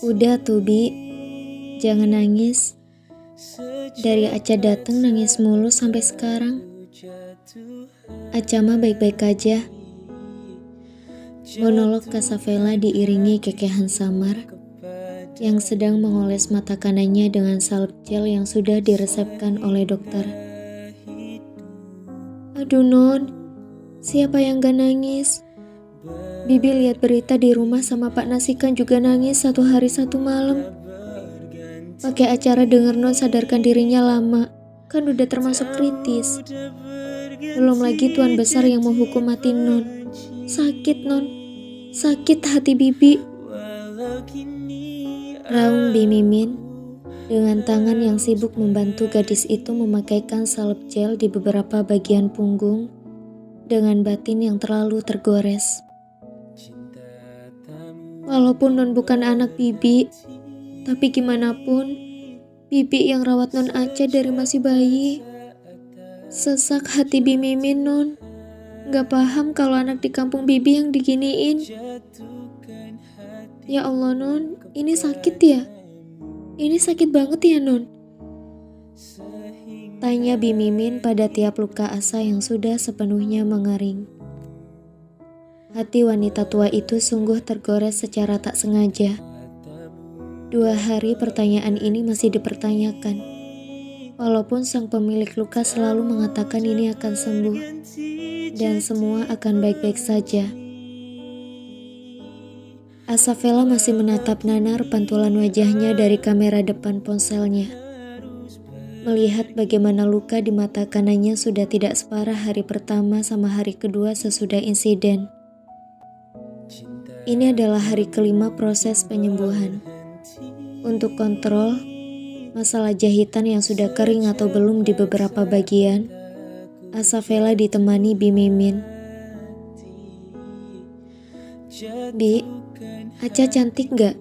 Udah tuh Bi, jangan nangis. Dari Aca dateng nangis mulu sampai sekarang. Aca mah baik-baik aja. Monolog Kasavela diiringi kekehan Samar yang sedang mengoles mata kanannya dengan salep gel yang sudah diresepkan oleh dokter. Aduh Non, siapa yang gak nangis? Bibi lihat berita di rumah sama Pak Nasikan juga nangis 1 hari 1 malam. Pakai acara denger Non sadarkan dirinya lama, kan udah termasuk kritis. Belum lagi Tuan Besar yang menghukum mati Non. Sakit Non, sakit hati Bibi. Raung Bi Mimin dengan tangan yang sibuk membantu gadis itu memakaikan salep gel di beberapa bagian punggung dengan batin yang terlalu tergores. Walaupun Non bukan anak Bibi, tapi gimana pun Bibi yang rawat Non Aca dari masih bayi. Sesak hati Bi Mimin Non. Gak paham kalau anak di kampung Bibi yang diginiin. Ya Allah Non, ini sakit ya? Ini sakit banget ya Non? Tanya Bi Mimin pada tiap luka asa yang sudah sepenuhnya mengering. Hati wanita tua itu sungguh tergores secara tak sengaja. 2 hari pertanyaan ini masih dipertanyakan. Walaupun sang pemilik luka selalu mengatakan ini akan sembuh dan semua akan baik-baik saja. Asavela masih menatap nanar pantulan wajahnya dari kamera depan ponselnya. Melihat bagaimana luka di mata kanannya sudah tidak separah hari pertama sama hari kedua sesudah insiden. Ini adalah hari kelima proses penyembuhan. Untuk kontrol masalah jahitan yang sudah kering atau belum di beberapa bagian, Asavela ditemani Bi Mimin. Bi, Aca cantik gak?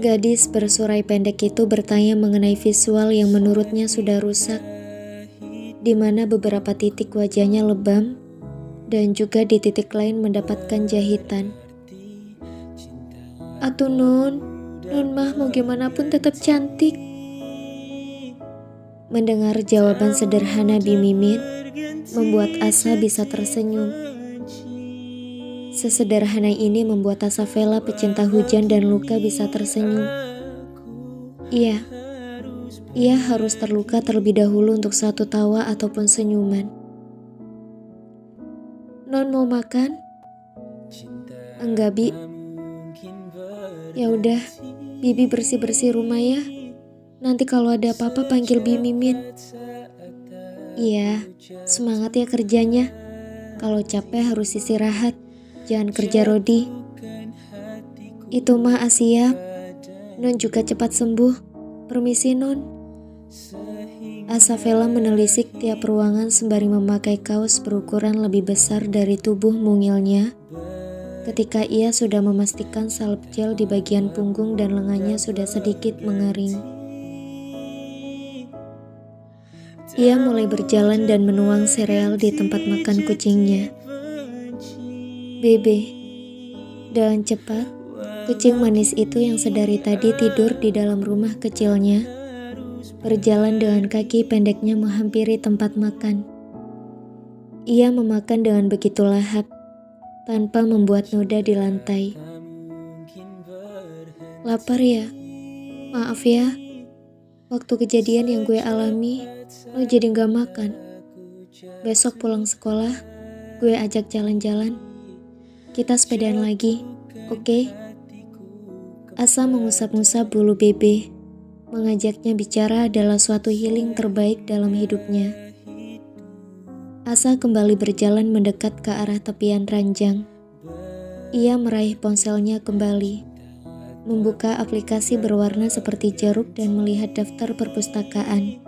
Gadis bersurai pendek itu bertanya mengenai visual yang menurutnya sudah rusak, di mana beberapa titik wajahnya lebam dan juga di titik lain mendapatkan jahitan. Atuh Non mah mau gimana pun tetap cantik. Mendengar jawaban sederhana Bi Mimin membuat Asa bisa tersenyum. Sesederhana ini membuat Asavela pecinta hujan dan luka bisa tersenyum. Iya, ia harus terluka terlebih dahulu untuk satu tawa ataupun senyuman. Non mau makan? Enggak Bi. Ya udah, Bibi bersih-bersih rumah ya. Nanti kalau ada apa-apa panggil Bi Mimin. Iya, semangat ya kerjanya. Kalau capek harus istirahat, jangan kerja rodi. Itu mah Asia. Non juga cepat sembuh. Permisi Non. Asavela menelisik tiap ruangan sembari memakai kaos berukuran lebih besar dari tubuh mungilnya. Ketika ia sudah memastikan salep gel di bagian punggung dan lengannya sudah sedikit mengering. Ia mulai berjalan dan menuang sereal di tempat makan kucingnya. Bebe, dengan cepat, kucing manis itu yang sedari tadi tidur di dalam rumah kecilnya, berjalan dengan kaki pendeknya menghampiri tempat makan. Ia memakan dengan begitu lahap, tanpa membuat noda di lantai. Lapar ya? Maaf ya, waktu kejadian yang gue alami, lo jadi gak makan. Besok pulang sekolah, gue ajak jalan-jalan. Kita sepedaan lagi, oke? Asa mengusap-ngusap bulu Bebe. Mengajaknya bicara adalah suatu healing terbaik dalam hidupnya. Asa kembali berjalan mendekat ke arah tepian ranjang. Ia meraih ponselnya kembali, membuka aplikasi berwarna seperti jeruk dan melihat daftar perpustakaan.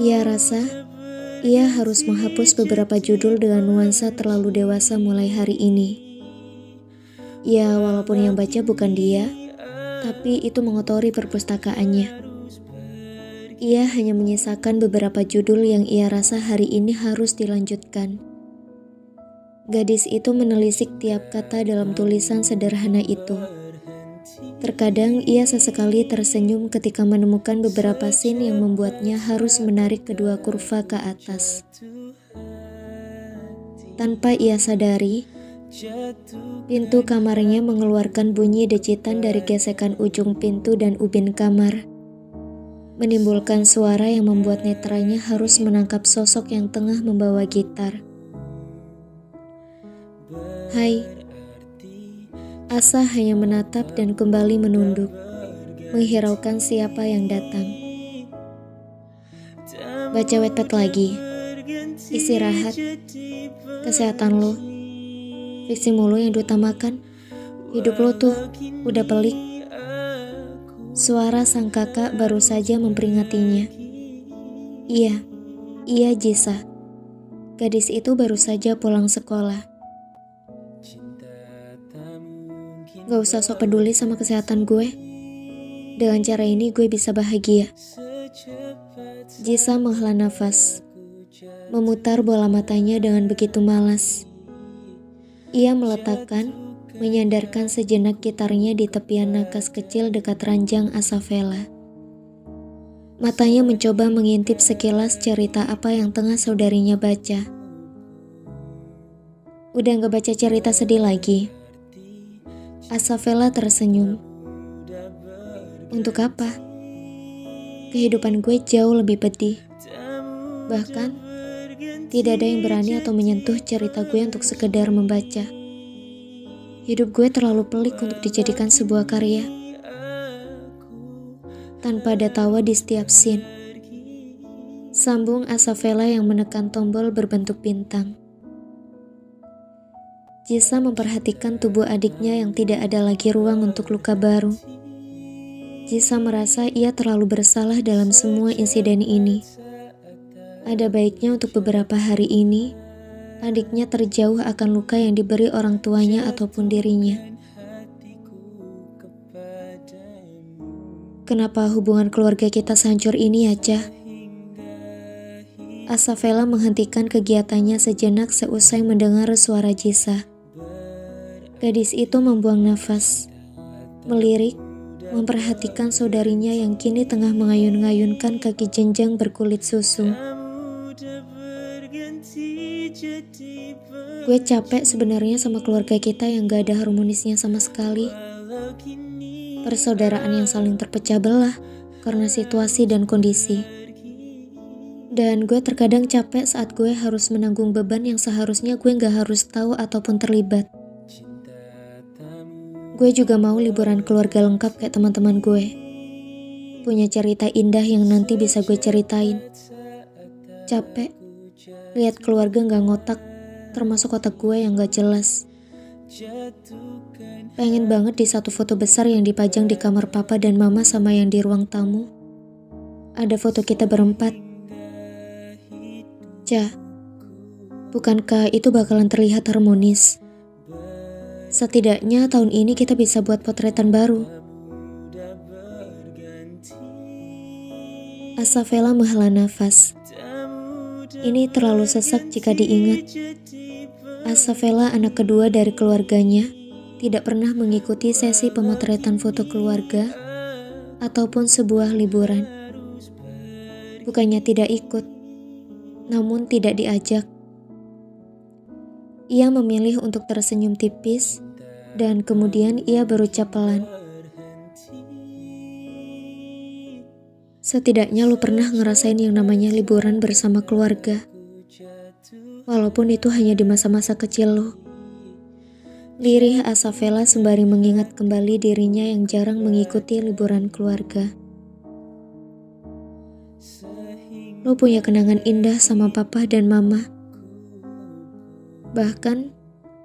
Ia rasa ia harus menghapus beberapa judul dengan nuansa terlalu dewasa mulai hari ini. Ya, walaupun yang baca bukan dia, tapi itu mengotori perpustakaannya. Ia hanya menyisakan beberapa judul yang ia rasa hari ini harus dilanjutkan. Gadis itu menelisik tiap kata dalam tulisan sederhana itu. Terkadang ia sesekali tersenyum ketika menemukan beberapa scene yang membuatnya harus menarik kedua kurva ke atas. Tanpa ia sadari, pintu kamarnya mengeluarkan bunyi decitan dari gesekan ujung pintu dan ubin kamar, menimbulkan suara yang membuat netranya harus menangkap sosok yang tengah membawa gitar. Hai. Asa hanya menatap dan kembali menunduk, menghiraukan siapa yang datang. Baca Wattpad lagi. Istirahat. Kesehatan lo. Fiksi mulu yang diutamakan. Hidup lo tuh udah pelik. Suara sang kakak baru saja memperingatinya. Iya Jisa. Gadis itu baru saja pulang sekolah. Gak usah sok peduli sama kesehatan gue. Dengan cara ini gue bisa bahagia. Jisa menghela nafas, memutar bola matanya dengan begitu malas. Ia meletakkan, menyandarkan sejenak gitarnya di tepian nakas kecil dekat ranjang Asafela. Matanya mencoba mengintip sekilas cerita apa yang tengah saudarinya baca. Udah gak baca cerita sedih lagi? Asafela tersenyum. Untuk apa? Kehidupan gue jauh lebih pedih. Bahkan, tidak ada yang berani atau menyentuh cerita gue untuk sekedar membaca. Hidup gue terlalu pelik untuk dijadikan sebuah karya. Tanpa ada tawa di setiap scene. Sambung Asafela yang menekan tombol berbentuk bintang. Jisa memperhatikan tubuh adiknya yang tidak ada lagi ruang untuk luka baru. Jisa merasa ia terlalu bersalah dalam semua insiden ini. Ada baiknya untuk beberapa hari ini, adiknya terjauh akan luka yang diberi orang tuanya ataupun dirinya. Kenapa hubungan keluarga kita sehancur ini ya, Cah? Asafela menghentikan kegiatannya sejenak seusai mendengar suara Jisa. Gadis itu membuang nafas, melirik, memperhatikan saudarinya yang kini tengah mengayun-ngayunkan kaki jenjang berkulit susu. Gue capek sebenarnya sama keluarga kita yang gak ada harmonisnya sama sekali. Persaudaraan yang saling terpecah belah karena situasi dan kondisi. Dan gue terkadang capek saat gue harus menanggung beban yang seharusnya gue gak harus tahu ataupun terlibat. Gue juga mau liburan keluarga lengkap kayak teman-teman gue. Punya cerita indah yang nanti bisa gue ceritain. Capek lihat keluarga gak ngotak, termasuk otak gue yang gak jelas. Pengen banget di satu foto besar yang dipajang di kamar papa dan mama sama yang di ruang tamu. Ada foto kita berempat. Cah, bukankah itu bakalan terlihat harmonis? Setidaknya tahun ini kita bisa buat potretan baru. Asafela menghela nafas. Ini terlalu sesak jika diingat. Asafela, anak kedua dari keluarganya, tidak pernah mengikuti sesi pemotretan foto keluarga ataupun sebuah liburan. Bukannya tidak ikut, namun tidak diajak. Ia memilih untuk tersenyum tipis, dan kemudian ia berucap pelan. Setidaknya lu pernah ngerasain yang namanya liburan bersama keluarga. Walaupun itu hanya di masa-masa kecil lu. Lirih Asafela sembari mengingat kembali dirinya yang jarang mengikuti liburan keluarga. Lu punya kenangan indah sama papa dan mama. Bahkan,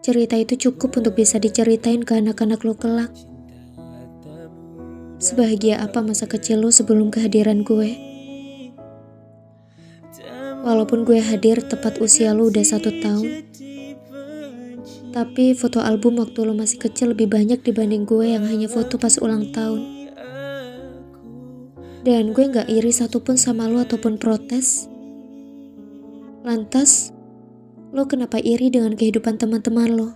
cerita itu cukup untuk bisa diceritain ke anak-anak lo kelak. Sebahagia apa masa kecil lo sebelum kehadiran gue? Walaupun gue hadir tepat usia lo udah 1 tahun, tapi foto album waktu lo masih kecil lebih banyak dibanding gue yang hanya foto pas ulang tahun. Dan gue gak iri satupun sama lo ataupun protes. Lantas, Lo kenapa iri dengan kehidupan teman-teman lo?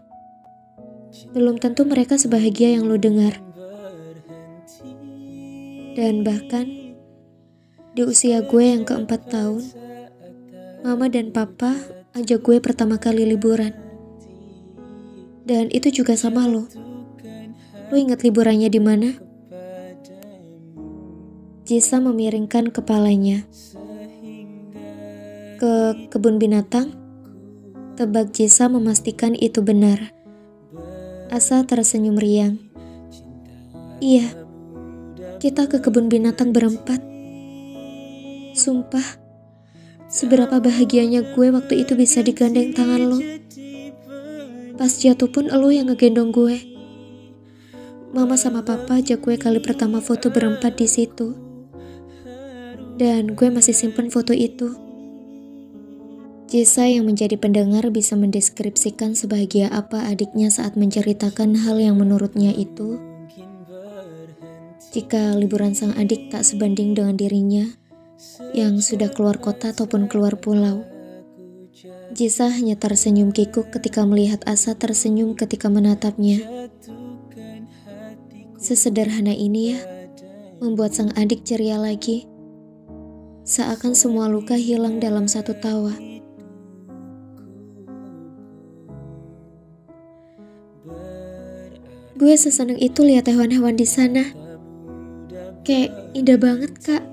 Belum tentu mereka sebahagia yang lo dengar. Dan bahkan di usia gue yang ke-4 tahun, Mama dan Papa ajak gue pertama kali liburan. Dan itu juga sama lo. Lo ingat liburannya di mana? Jisa memiringkan kepalanya. Ke kebun binatang? Tebak Jisa memastikan itu benar. Asa tersenyum riang. Iya, kita ke kebun binatang berempat. Sumpah, seberapa bahagianya gue waktu itu bisa digandeng tangan lo. Pas jatuh pun lo yang ngegendong gue. Mama sama Papa ajak gue kali pertama foto berempat di situ. Dan gue masih simpen foto itu. Jisa yang menjadi pendengar bisa mendeskripsikan sebahagia apa adiknya saat menceritakan hal yang menurutnya itu. Jika liburan sang adik tak sebanding dengan dirinya yang sudah keluar kota ataupun keluar pulau. Jisa hanya tersenyum kikuk ketika melihat Asa tersenyum ketika menatapnya. Sesederhana ini ya, membuat sang adik ceria lagi. Seakan semua luka hilang dalam satu tawa. Gue seseneng itu lihat hewan-hewan di sana. Kayak indah banget, Kak.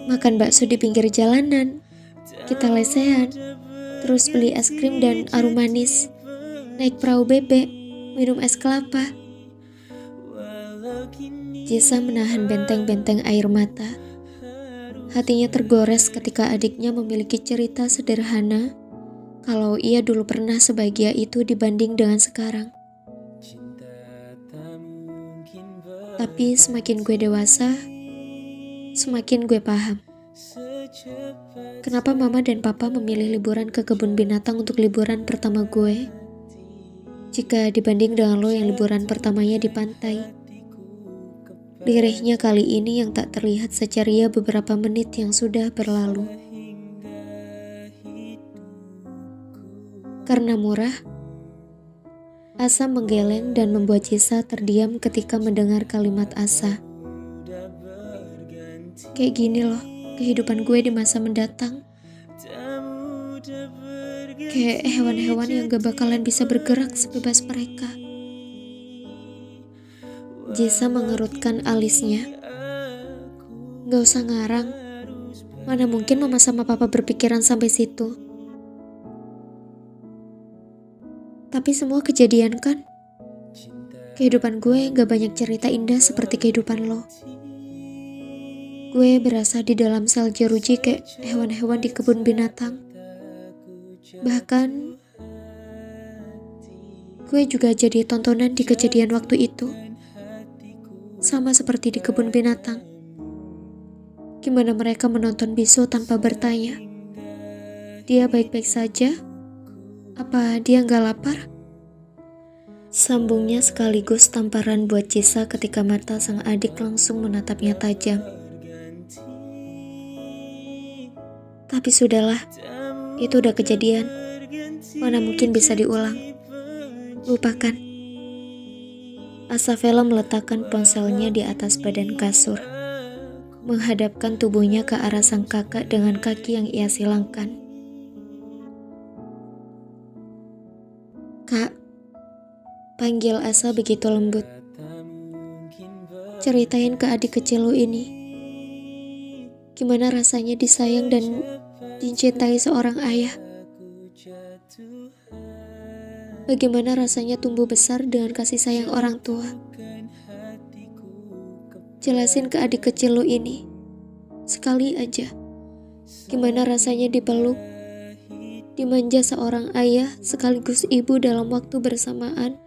Makan bakso di pinggir jalanan, kita lesehan, terus beli es krim dan arum manis, naik perahu bebek, minum es kelapa. Jisa menahan benteng-benteng air mata. Hatinya tergores ketika adiknya memiliki cerita sederhana kalau ia dulu pernah sebahagia itu dibanding dengan sekarang. Tapi semakin gue dewasa, semakin gue paham. Kenapa Mama dan Papa memilih liburan ke kebun binatang untuk liburan pertama gue? Jika dibanding dengan lo yang liburan pertamanya di pantai. Lirihnya kali ini yang tak terlihat seceria beberapa menit yang sudah berlalu. Karena murah, Asa menggeleng dan membuat Jisa terdiam ketika mendengar kalimat Asa. Kayak gini loh kehidupan gue di masa mendatang. Kayak hewan-hewan yang gak bakalan bisa bergerak sebebas mereka. Jisa mengerutkan alisnya. Gak usah ngarang. Mana mungkin Mama sama Papa berpikiran sampai situ. Tapi semua kejadian kan? Kehidupan gue gak banyak cerita indah seperti kehidupan lo. Gue berasa di dalam sel jeruji kayak hewan-hewan di kebun binatang. Bahkan, gue juga jadi tontonan di kejadian waktu itu. Sama seperti di kebun binatang. Gimana mereka menonton bisu tanpa bertanya. Dia baik-baik saja? Apa dia gak lapar? Sambungnya sekaligus tamparan buat Jisa ketika mata sang adik langsung menatapnya tajam. Tapi sudahlah, itu udah kejadian. Mana mungkin bisa diulang. Lupakan. Asa Vela meletakkan ponselnya di atas badan kasur, menghadapkan tubuhnya ke arah sang kakak dengan kaki yang ia silangkan. Kak, panggil Asa begitu lembut. Ceritain ke adik kecil lo ini. Gimana rasanya disayang dan dicintai seorang ayah? Bagaimana rasanya tumbuh besar dengan kasih sayang orang tua? Jelasin ke adik kecil lo ini. Sekali aja. Gimana rasanya dipeluk, dimanja seorang ayah sekaligus ibu dalam waktu bersamaan.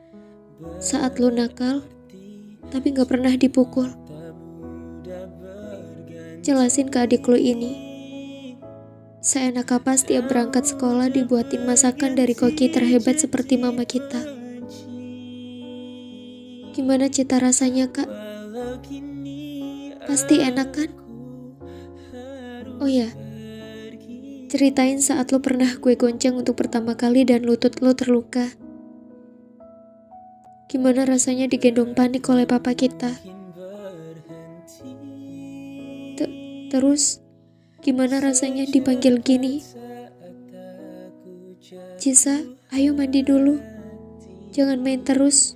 Saat lo nakal, tapi gak pernah dipukul. Jelasin ke adik lo ini. Seenak apa setiap berangkat sekolah dibuatin masakan dari koki terhebat seperti mama kita. Gimana cita rasanya, Kak? Pasti enak kan? Oh ya, Ceritain saat lo pernah gue gonceng untuk pertama kali dan lutut lo terluka. Gimana rasanya digendong panik oleh papa kita? Terus, gimana rasanya dipanggil gini? Cisa, ayo mandi dulu. Jangan main terus.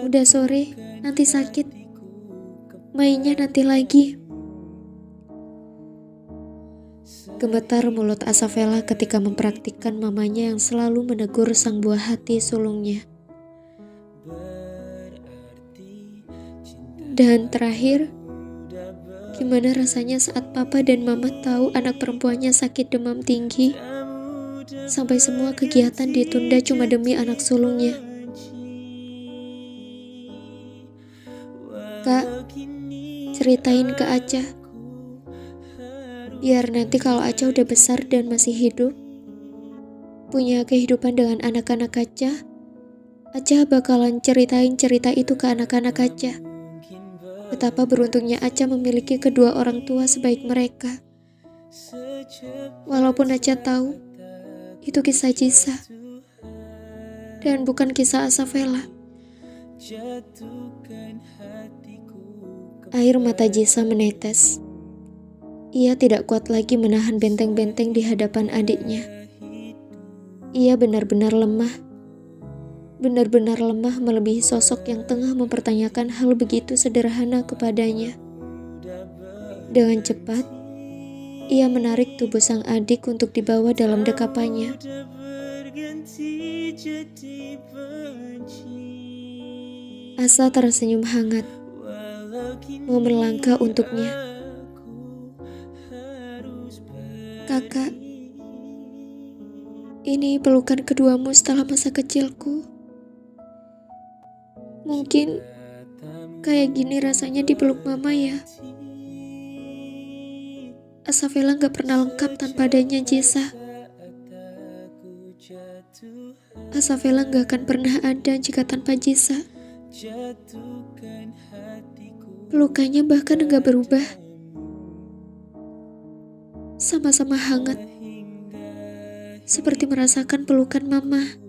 Udah sore, nanti sakit. Mainnya nanti lagi. Gemetar mulut Asafela ketika mempraktikkan mamanya yang selalu menegur sang buah hati sulungnya. Dan terakhir, gimana rasanya saat papa dan mama tahu anak perempuannya sakit demam tinggi, sampai semua kegiatan ditunda cuma demi anak sulungnya. Kak, ceritain ke Aca. Biar nanti kalau Aca udah besar dan masih hidup, punya kehidupan dengan anak-anak Aca bakalan ceritain cerita itu ke anak-anak Aca. Betapa beruntungnya Aca memiliki kedua orang tua sebaik mereka. Walaupun Aca tahu, itu kisah Cisa. Dan bukan kisah Asafela. Air mata Cisa menetes. Ia tidak kuat lagi menahan benteng-benteng di hadapan adiknya. Ia benar-benar lemah. Benar-benar lemah melebihi sosok yang tengah mempertanyakan hal begitu sederhana kepadanya. Dengan cepat, ia menarik tubuh sang adik untuk dibawa dalam dekapannya. Asa tersenyum hangat, mau melangkah untuknya. Kakak, ini pelukan keduamu setelah masa kecilku. Mungkin kayak gini rasanya dipeluk mama ya. Asafela gak pernah lengkap tanpa adanya Cisa. Asafela gak akan pernah ada jika tanpa Cisa. Pelukannya bahkan gak berubah. Sama-sama hangat, seperti merasakan pelukan mama.